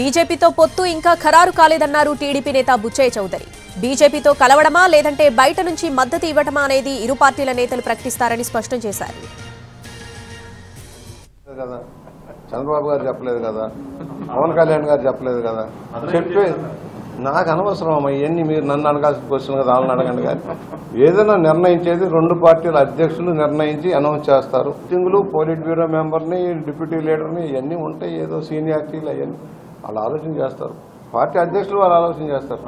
బీజేపీతో పొత్తు ఇంకా ఖరారు కాలేదన్నారు టీడీపీ నేత బుచ్చయ్య చౌదరి. బీజేపీతో కలవడమా లేదంటే బయట నుంచి మద్దతు ఇవ్వటమా అనేది ఇరు పార్టీల నేతలు ప్రకటిస్తారని స్పష్టం చేశారు. చంద్రబాబు గారు చెప్పలేదు కదా, పవన్ కళ్యాణ్ గారు చెప్పలేదు కదా, చెప్పే నాకు అనవసరం అమ్మా ఇవన్నీ. మీరు నన్ను అడగాల్సిన క్వశ్చన్ కదా, వాళ్ళని అడగండి. కానీ ఏదైనా నిర్ణయించేది రెండు పార్టీల అధ్యక్షులు నిర్ణయించి అనౌన్స్ చేస్తారు. సింగులు పోలిట్ బ్యూరో మెంబర్ని, డిప్యూటీ లీడర్ని ఇవన్నీ ఉంటాయి. ఏదో సీనియారిటీలు అవన్నీ వాళ్ళు ఆలోచన చేస్తారు. పార్టీ అధ్యక్షులు వాళ్ళు ఆలోచన చేస్తారు.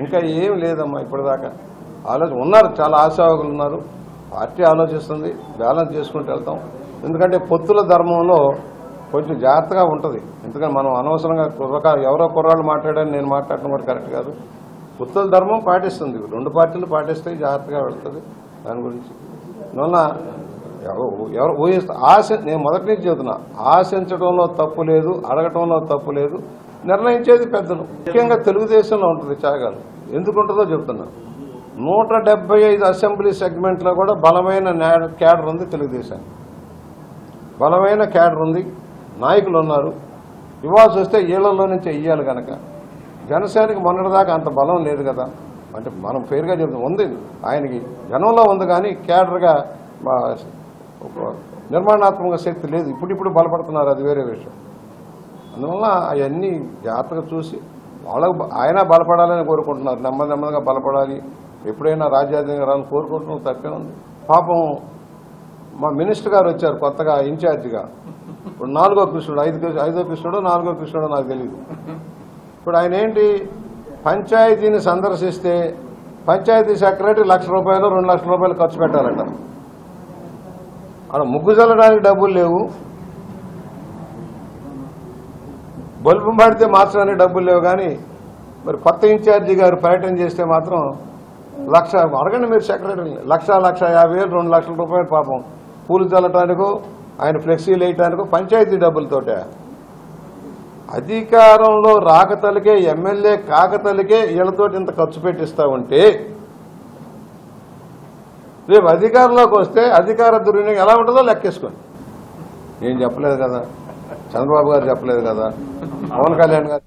ఇంకా ఏం లేదమ్మా ఇప్పటిదాకా ఆలోచన ఉన్నారు. చాలా ఆశావకులు ఉన్నారు. పార్టీ ఆలోచిస్తుంది, బ్యాలెన్స్ చేసుకుంటూ వెళ్తాం. ఎందుకంటే పొత్తుల ధర్మంలో కొంచెం జాగ్రత్తగా ఉంటుంది. ఎందుకంటే మనం అనవసరంగా ఎవరో కుర్రాళ్ళు మాట్లాడారని నేను మాట్లాడటం కూడా కరెక్ట్ కాదు. పొత్తుల ధర్మం పాటిస్తుంది, రెండు పార్టీలు పాటిస్తే జాగ్రత్తగా వెళ్తుంది. దాని గురించి ఎవరు ఆశ, నేను మొదటి నుంచి చెబుతున్నా, ఆశించడంలో తప్పు లేదు, అడగటంలో తప్పు లేదు. నిర్ణయించేది పెద్దలు, ముఖ్యంగా తెలుగుదేశంలో ఉంటుంది త్యాగాలు. ఎందుకు ఉంటుందో చెప్తున్నా. 175 అసెంబ్లీ సెగ్మెంట్లో కూడా బలమైన క్యాడర్ ఉంది. తెలుగుదేశానికి బలమైన క్యాడర్ ఉంది, నాయకులు ఉన్నారు. ఇవ్వాల్సి వస్తే ఈళ్లలో నుంచి ఇయ్యాలి కనుక జనసేనకి మొన్నటిదాకా అంత బలం లేదు కదా. అంటే మనం పేరుగా చెప్తాం, ఉంది ఆయనకి జనంలో ఉంది, కానీ క్యాడర్గా నిర్మాణాత్మక శక్తి లేదు. ఇప్పుడు బలపడుతున్నారు, అది వేరే విషయం. అందువల్ల అవన్నీ జాగ్రత్తగా చూసి వాళ్ళకు ఆయన బలపడాలని కోరుకుంటున్నారు. నెమ్మదిగా బలపడాలి, ఎప్పుడైనా రాజ్యాధికారం రావాలని కోరుకుంటున్నాం, తప్పే ఉంది. పాపం మా మినిస్టర్ గారు వచ్చారు కొత్తగా ఇన్ఛార్జిగా. ఇప్పుడు 4వ కృష్ణుడు, 5వ కృష్ణుడు 4వ కృష్ణుడు నాకు తెలియదు. ఇప్పుడు ఆయన ఏంటి, పంచాయతీని సందర్శిస్తే పంచాయతీ సెక్రటరీ ₹1,00,000 ₹2,00,000 ఖర్చు పెట్టాలట. అక్కడ ముగ్గు చల్లడానికి డబ్బులు లేవు, బల్బు పడితే మార్చడానికి డబ్బులు లేవు. కానీ మరి కొత్త ఇన్ఛార్జి గారు పర్యటన చేస్తే మాత్రం అడగండి మీరు సెక్రటరీని, ₹1,50,000 ₹2,00,000 పాపం పూలు చల్లటానికో ఆయన ఫ్లెక్సీలు వేయటానికో పంచాయతీ డబ్బులతోటే. అధికారంలో రాకతలకే, ఎమ్మెల్యే కాకతలకే వీళ్ళతోటి ఇంత ఖర్చు పెట్టిస్తా ఉంటే రేపు అధికారంలోకి వస్తే అధికార దుర్వినియోగం ఎలా ఉంటుందో లెక్కేసుకోండి. నేను చెప్పలేదు కదా, చంద్రబాబు గారు చెప్పలేదు కదా, పవన్ కళ్యాణ్ గారు